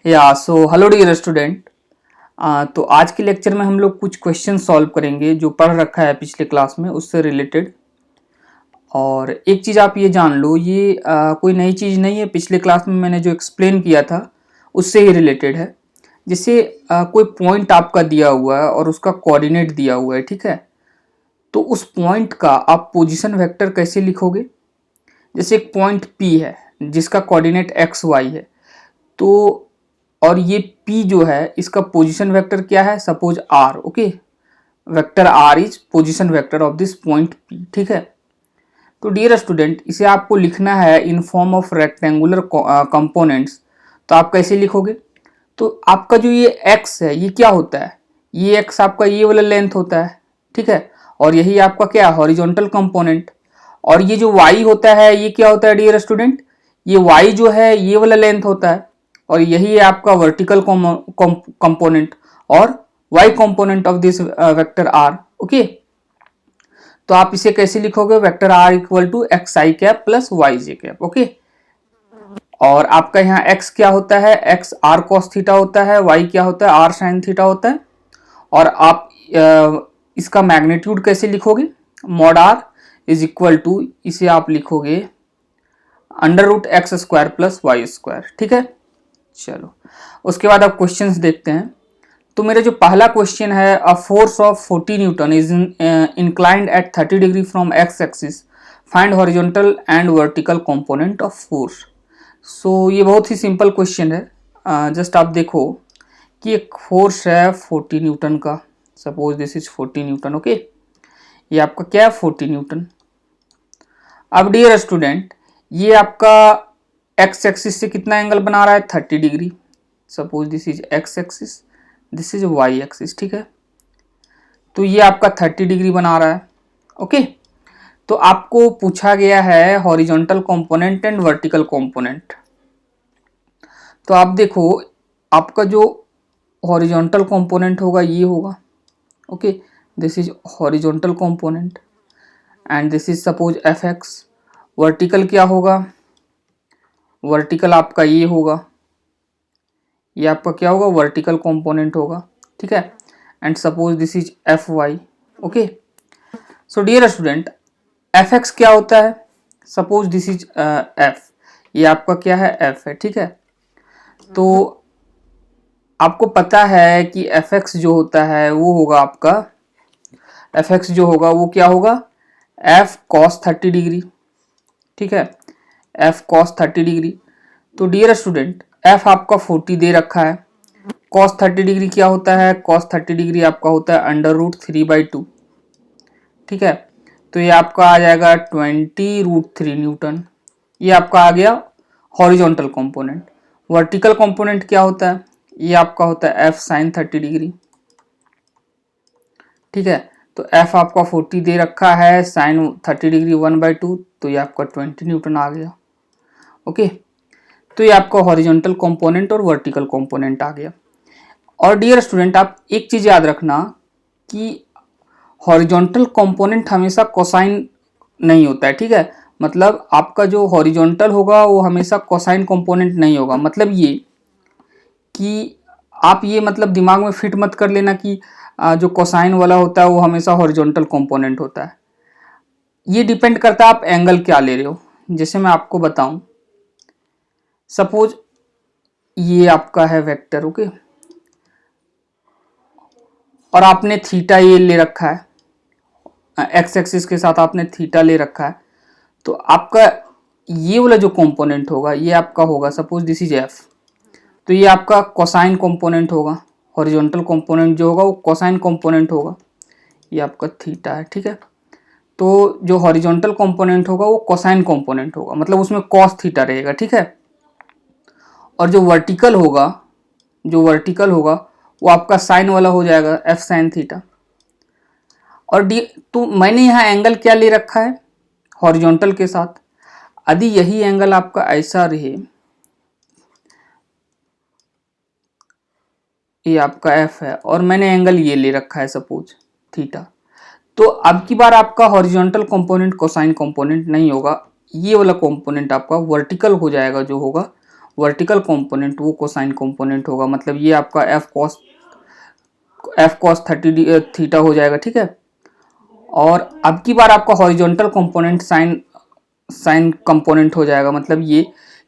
So hello dear student. तो आज के लेक्चर में हम लोग कुछ क्वेश्चन सॉल्व करेंगे जो पढ़ रखा है पिछले क्लास में उससे रिलेटेड। और एक चीज़ आप ये जान लो, ये कोई नई चीज़ नहीं है, पिछले क्लास में मैंने जो एक्सप्लेन किया था उससे ही रिलेटेड है। जैसे कोई पॉइंट आपका दिया हुआ है और उसका कोऑर्डिनेट दिया हुआ है, ठीक है। तो उस पॉइंट का आप पोजीशन वेक्टर कैसे लिखोगे। जैसे एक पॉइंट P है जिसका कोऑर्डिनेट एक्स वाई है, तो और ये P जो है इसका पोजीशन वेक्टर क्या है, suppose R, okay. Vector R is position vector of this point P, ठीक है। तो डियर स्टूडेंट, इसे आपको लिखना है in form of rectangular components. तो आप कैसे लिखोगे? तो आपका जो ये x है ये क्या होता है, ये x आपका ये वाला लेंथ होता है, ठीक है। और यही आपका क्या है, हॉरिजॉन्टल कंपोनेंट। और ये जो y होता है ये क्या होता है डियर स्टूडेंट, ये y जो है ये वाला लेंथ होता है। और यही है आपका वर्टिकल कंपोनेंट और y component of this vector r, okay. तो आप इसे कैसे लिखोगे, vector r equal to X I cap plus Y J cap, okay. और आपका यहाँ x क्या होता है, x r cos थीटा होता है, y क्या होता है r sin थीटा होता है। और आप इसका मैग्नीट्यूड कैसे लिखोगे, mod r is equal to, इसे आप लिखोगे under root X square plus Y square, ठीक है। चलो उसके बाद आप क्वेश्चंस देखते हैं। तो मेरा जो पहला क्वेश्चन है, a force of 40 newton is inclined at 30 degree from X axis, find horizontal and vertical component of force. So ये बहुत ही सिंपल क्वेश्चन है। जस्ट आप देखो कि एक फोर्स है 40 न्यूटन का, suppose this is 40 newton, okay. ये आपका क्या है, 40 न्यूटन। अब डियर स्टूडेंट, ये आपका एक्स एक्सिस से कितना एंगल बना रहा है, 30 degree. Suppose this is X axis, this is Y axis, ठीक है। तो ये आपका 30 डिग्री बना रहा है, ओके। तो आपको पूछा गया है horizontal component and vertical component. तो आप देखो, आपका जो हॉरिजॉन्टल कंपोनेंट होगा ये होगा, okay. This is horizontal component and this is suppose F x. Vertical क्या होगा, वर्टिकल आपका ये होगा, ये आपका क्या होगा, वर्टिकल कंपोनेंट होगा, ठीक है। And suppose this is F Y, okay. So dear student, F X क्या होता है, सपोज दिस इज एफ, ये आपका क्या है, एफ है, ठीक है। तो आपको पता है कि एफ एक्स जो होता है वो होगा आपका, एफ एक्स जो होगा वो क्या होगा, एफ कॉस 30 डिग्री, ठीक है, एफ कॉस 30 डिग्री। तो डियर स्टूडेंट, एफ आपका 40 दे रखा है, कॉस 30 डिग्री क्या होता है, कॉस 30 डिग्री आपका होता है अंडर रूट 3/2, ठीक है। तो ये आपका आ जाएगा 20√3 न्यूटन। ये आपका आ गया हॉरिजॉन्टल कंपोनेंट। वर्टिकल कंपोनेंट क्या होता है, ये आपका होता है एफ साइन 30 डिग्री, ठीक है। तो एफ आपका 40 दे रखा है, साइन 30 डिग्री 1/2, तो ये आपका 20 न्यूटन आ गया, ओके। तो ये आपका हॉरिजॉन्टल कंपोनेंट और वर्टिकल कंपोनेंट आ गया। और डियर स्टूडेंट, आप एक चीज याद रखना कि हॉरिजॉन्टल कंपोनेंट हमेशा कोसाइन नहीं होता है, ठीक है। मतलब आपका जो हॉरिजॉन्टल होगा वो हमेशा कोसाइन कंपोनेंट नहीं होगा। मतलब ये कि आप ये मतलब दिमाग में फिट मत कर लेना कि जो कोसाइन वाला होता है वो हमेशा हॉरिजॉन्टल कंपोनेंट होता है। ये डिपेंड करता है आप एंगल क्या ले रहे हो। जैसे मैं आपको बताऊं, सपोज ये आपका है वेक्टर, ओके, और आपने थीटा ये ले रखा है, एक्स एक्सिस के साथ आपने थीटा ले रखा है। तो आपका ये वाला जो कंपोनेंट होगा ये आपका होगा, सपोज दिस इज एफ, तो ये आपका कोसाइन कंपोनेंट होगा। हॉरिजॉन्टल कंपोनेंट जो होगा वो कोसाइन कंपोनेंट होगा, ये आपका थीटा है, ठीक है। तो जो हॉरिजॉन्टल कंपोनेंट होगा वो कोसाइन कंपोनेंट होगा, मतलब उसमें कॉस थीटा रहेगा, ठीक है। और जो वर्टिकल होगा, जो वर्टिकल होगा वो आपका साइन वाला हो जाएगा, एफ साइन थीटा। और डी, तो मैंने यहाँ एंगल क्या ले रखा है, हॉरिजॉन्टल के साथ। यदि यही एंगल आपका ऐसा रहे, ये आपका एफ है और मैंने एंगल ये ले रखा है सपोज थीटा, तो अब की बार आपका हॉरिजॉन्टल कंपोनेंट कोसाइन कंपोनेंट नहीं होगा, ये वाला कंपोनेंट आपका वर्टिकल हो जाएगा, जो होगा वर्टिकल कंपोनेंट वो कोसाइन कंपोनेंट होगा, मतलब ये आपका एफ कॉस 30 थीटा हो जाएगा, ठीक है। और अब की बार आपका हॉरिजॉन्टल कंपोनेंट साइन कंपोनेंट हो जाएगा, मतलब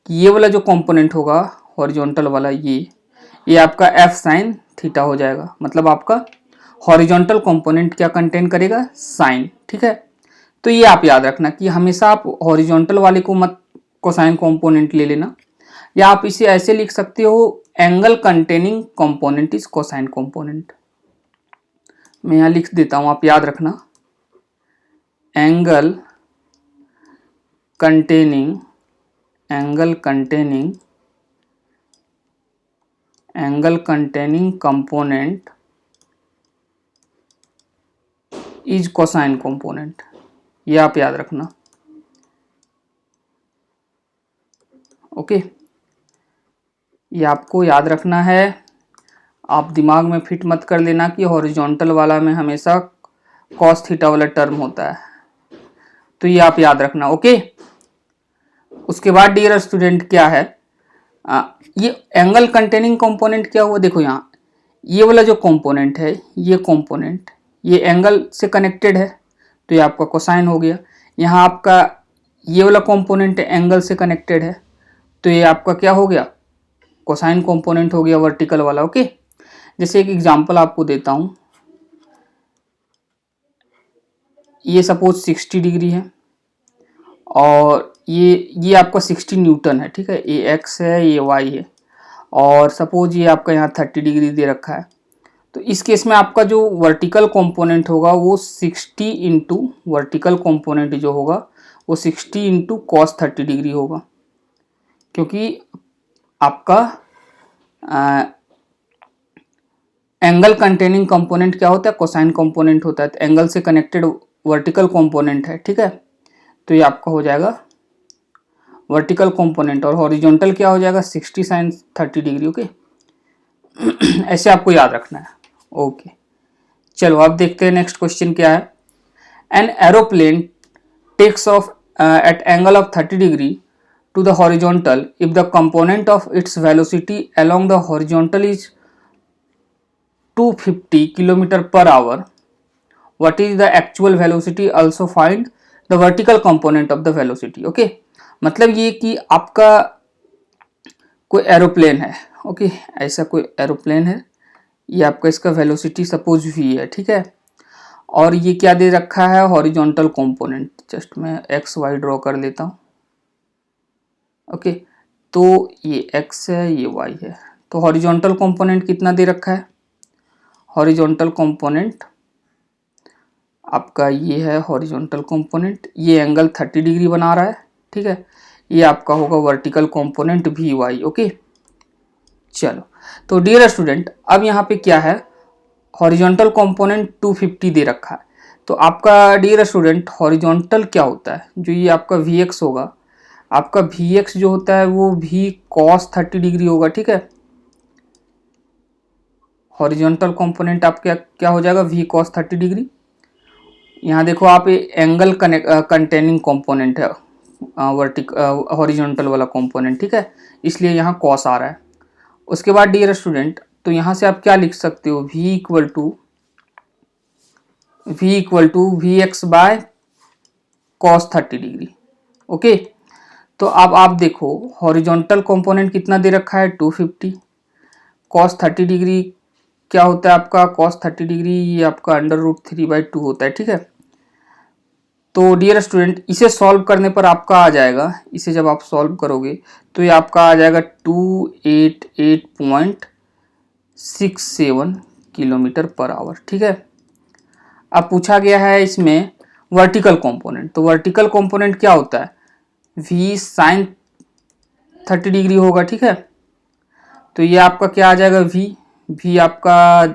ये वाला जो कंपोनेंट होगा हॉरिजॉन्टल वाला, ये आपका एफ साइन थीटा हो जाएगा, मतलब आपका हॉरिजॉन्टल कंपोनेंट क्या कंटेन करेगा, साइन, ठीक है। तो ये आप याद रखना कि हमेशा आप हॉरिजॉन्टल वाले को मत कोसाइन कंपोनेंट ले लेना, या आप इसे ऐसे लिख सकते हो, angle containing component is cosine component. मैं यहाँ लिख देता हूँ, आप याद रखना, angle containing component is cosine component, ये आप याद रखना, ओके। ये आपको याद रखना है, आप दिमाग में फिट मत कर लेना कि हॉरिजॉन्टल वाला में हमेशा कॉस थीटा वाला टर्म होता है, तो ये आप याद रखना, ओके। उसके बाद डियर स्टूडेंट क्या है, ये एंगल कंटेनिंग कंपोनेंट क्या हुआ, देखो यहाँ ये वाला जो कंपोनेंट है, ये कंपोनेंट ये एंगल से कनेक्टेड है, तो ये आपका कोसाइन हो गया। यहाँ आपका ये वाला कंपोनेंट एंगल से कनेक्टेड है, तो ये आपका क्या हो गया, कोसाइन कंपोनेंट हो गया, वर्टिकल वाला, ओके। जैसे एक एग्जांपल आपको देता हूँ, ये सपोज 60 डिग्री है और ये आपका 60 न्यूटन है, ठीक है, ये एक्स है, ये वाई है, और सपोज ये आपका यहाँ 30 डिग्री दे रखा है। तो इस केस में आपका जो वर्टिकल कंपोनेंट होगा वो 60 इंटू वर्टिकल कंपोनेंट जो होगा वो 60 इंटू कॉस 30 डिग्री होगा, क्योंकि आपका एंगल कंटेनिंग कंपोनेंट क्या होता है, कोसाइन कंपोनेंट होता है, तो एंगल से कनेक्टेड वर्टिकल कंपोनेंट है, ठीक है। तो ये आपका हो जाएगा वर्टिकल कंपोनेंट, और हॉरिजॉन्टल क्या हो जाएगा, 60 साइन 30 डिग्री, ओके। ऐसे आपको याद रखना है, ओके। चलो अब देखते हैं नेक्स्ट क्वेश्चन क्या है। An aeroplane takes off at angle of 30 degree to the horizontal if the component of its velocity along the horizontal is 250 km per hour. What is the actual velocity? Also find the vertical component of the velocity. Okay, मतलब ये कि आपका कोई aeroplane है, okay, ऐसा कोई aeroplane है, ये आपका इसका वेलोसिटी सपोज v है, ठीक है, और ये क्या दे रखा है, हॉरिजॉन्टल कंपोनेंट। जस्ट मैं एक्स वाई ड्रॉ कर लेता हूँ, ओके। तो ये x है, ये y है, तो हॉरिजॉन्टल कंपोनेंट कितना दे रखा है, हॉरिजॉन्टल कंपोनेंट आपका ये है, हॉरिजॉन्टल कंपोनेंट ये एंगल 30 डिग्री बना रहा है, ठीक है, ये आपका होगा वर्टिकल कंपोनेंट भी y, ओके। चलो तो डियर स्टूडेंट अब यहाँ पे क्या है, हॉरिजॉन्टल कंपोनेंट 250 दे रखा है, तो आपका डियर स्टूडेंट हॉरिजॉन्टल क्या होता है, जो ये आपका vx होगा, आपका vx जो होता है वो v cos 30 डिग्री होगा, ठीक है। हॉरिजॉन्टल कंपोनेंट आपका क्या हो जाएगा, v cos 30 डिग्री। यहाँ देखो आप एंगल कंटेनिंग कंपोनेंट है, हॉरिजॉन्टल वाला कंपोनेंट, ठीक है, इसलिए यहाँ cos आ रहा है। उसके बाद डियर स्टूडेंट तो यहाँ से आप क्या लिख सकते हो, v equal to vx by cos 30 degree, okay. तो अब आप देखो हॉरिजॉन्टल कंपोनेंट कितना दे रखा है, 250, cos 30 डिग्री क्या होता है आपका, cos 30 डिग्री ये आपका √3/2 होता है, ठीक है। तो डियर स्टूडेंट इसे सॉल्व करने पर आपका आ जाएगा, इसे जब आप सॉल्व करोगे तो ये आपका आ जाएगा 288.67 किलोमीटर पर आवर, ठीक है। अब पूछा गया है इसमें वर्टिकल कंपोनेंट, तो वर्टिकल कंपोनेंट क्या होता है, v साइन 30 डिग्री होगा, ठीक है। तो ये आपका क्या आ जाएगा, v आपका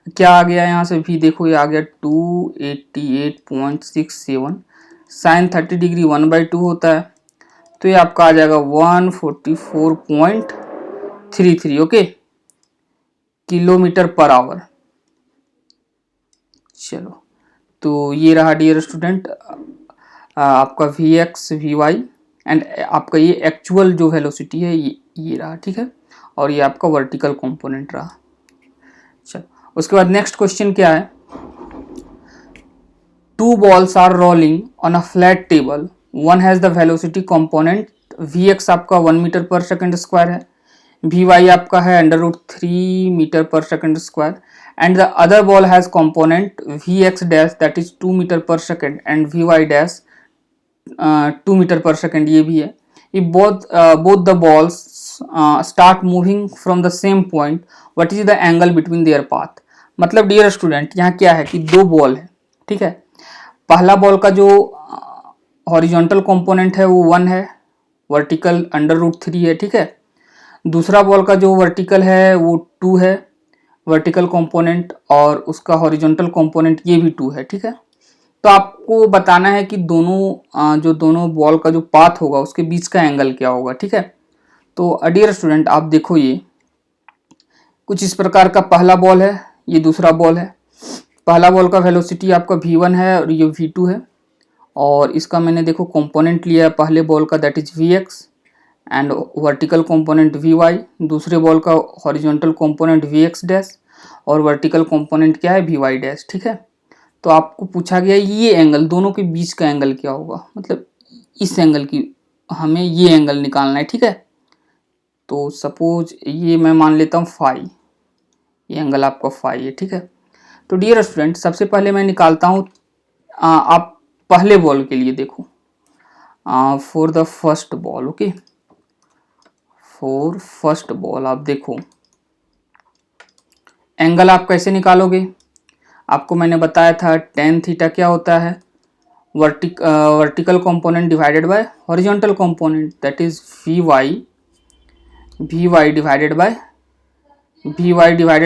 क्या आ गया, यहाँ से v देखो ये आ गया 288.67, साइन 30 डिग्री 1/2 होता है, तो ये आपका आ जाएगा 144.33, ओके, किलोमीटर पर आवर। चलो तो ये रहा डियर स्टूडेंट आपका vx vy एंड आपका ये एक्चुअल जो वेलोसिटी है ये रहा, ठीक है, और ये आपका वर्टिकल कंपोनेंट रहा। चलो उसके बाद नेक्स्ट क्वेश्चन क्या है, two balls are rolling on a flat table, one has the velocity component vx आपका 1 मीटर पर सेकंड स्क्वायर है, vy आपका है √3 metre per second square and the other ball has component vx dash that is 2 metre per second and vy dash 2 metre per second ये भी है। if both the balls start moving from the same point, what is the angle between their path? मतलब dear student यहाँ क्या है कि दो ball है, ठीक है, पहला बॉल का जो हॉरिजॉन्टल कंपोनेंट है वो 1 है, वर्टिकल √3 है, ठीक है, दूसरा बॉल का जो वर्टिकल है वो 2 है वर्टिकल कंपोनेंट और उसका हॉरिजॉन्टल कंपोनेंट ये भी 2 है, ठीक है। तो आपको बताना है कि दोनों बॉल का जो पाथ होगा उसके बीच का एंगल क्या होगा, ठीक है। तो डियर स्टूडेंट आप देखो ये कुछ इस प्रकार का पहला बॉल है, ये दूसरा बॉल है, पहला बॉल का वेलोसिटी आपका v1 है और ये v2 है और इसका मैंने देखो कंपोनेंट लिया है पहले बॉल का that is vx and vertical component vy, दूसरे बॉल का हॉरिजॉन्टल कंपोनेंट vx डैश और वर्टिकल कंपोनेंट क्या है vy डैश, ठीक है। तो आपको पूछा गया ये एंगल दोनों के बीच का एंगल क्या होगा, मतलब इस एंगल की हमें ये एंगल निकालना है, ठीक है। तो सपोज ये मैं मान लेता हूँ फाई, ये एंगल आपका फाई है, ठीक है। तो डियर स्टूडेंट सबसे पहले मैं निकालता हूँ, आप पहले बॉल के लिए देखो, for the first ball, okay, for first ball आप देखो एंगल आप कैसे निकालोगे, आपको मैंने बताया था tan थीटा क्या होता है, vertical component divided by horizontal component that is vy divided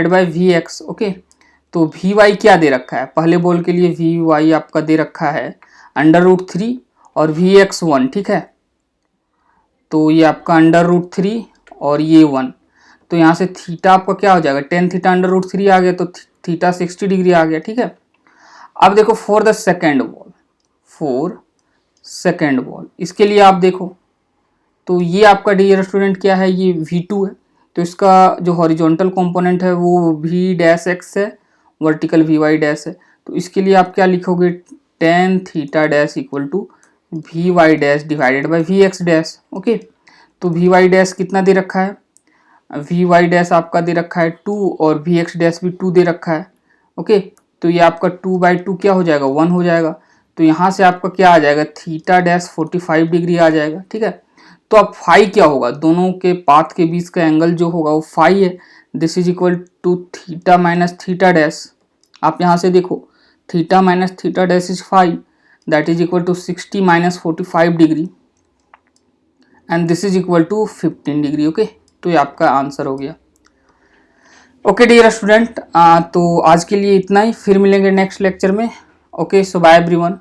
by vx, okay. तो vy क्या दे रखा है, पहले बॉल के लिए vy आपका दे रखा है √3 और vx 1, ठीक है। तो ये आपका √3 और ये 1, तो यहाँ से थीटा आपका क्या हो जाएगा, tan थीटा √3 आ गया तो थीटा 60 डिग्री आ गया, ठीक है। अब देखो फॉर द सेकेंड बॉल, इसके लिए आप देखो तो ये आपका डियर स्टूडेंट क्या है, ये v2 है, तो इसका जो हॉरिजॉन्टल कंपोनेंट है वो v डैश x है, वर्टिकल vy डैश है, तो इसके लिए आप क्या लिखोगे, tan theta dash equal to vy dash divided by vx dash, okay. तो vy डैश कितना दे रखा है, vy डैश आपका दे रखा है 2 और vx डैश भी 2 दे रखा है, ओके। तो ये आपका 2/2 क्या हो जाएगा, 1 हो जाएगा, तो यहाँ से आपका क्या आ जाएगा, थीटा डैश 45 डिग्री आ जाएगा, ठीक है। तो अब फाई क्या होगा, दोनों के पाथ के बीच का एंगल जो होगा वो फाई है, this is equal to theta minus theta dash, आप यहाँ से देखो theta minus theta dash is phi that is equal to 60 minus 45 degree and this is equal to 15 degree, okay. तो ये आपका आंसर हो गया, ओके डियर स्टूडेंट। तो आज के लिए इतना ही, फिर मिलेंगे नेक्स्ट लेक्चर में, ओके। सो बाय एवरीवन।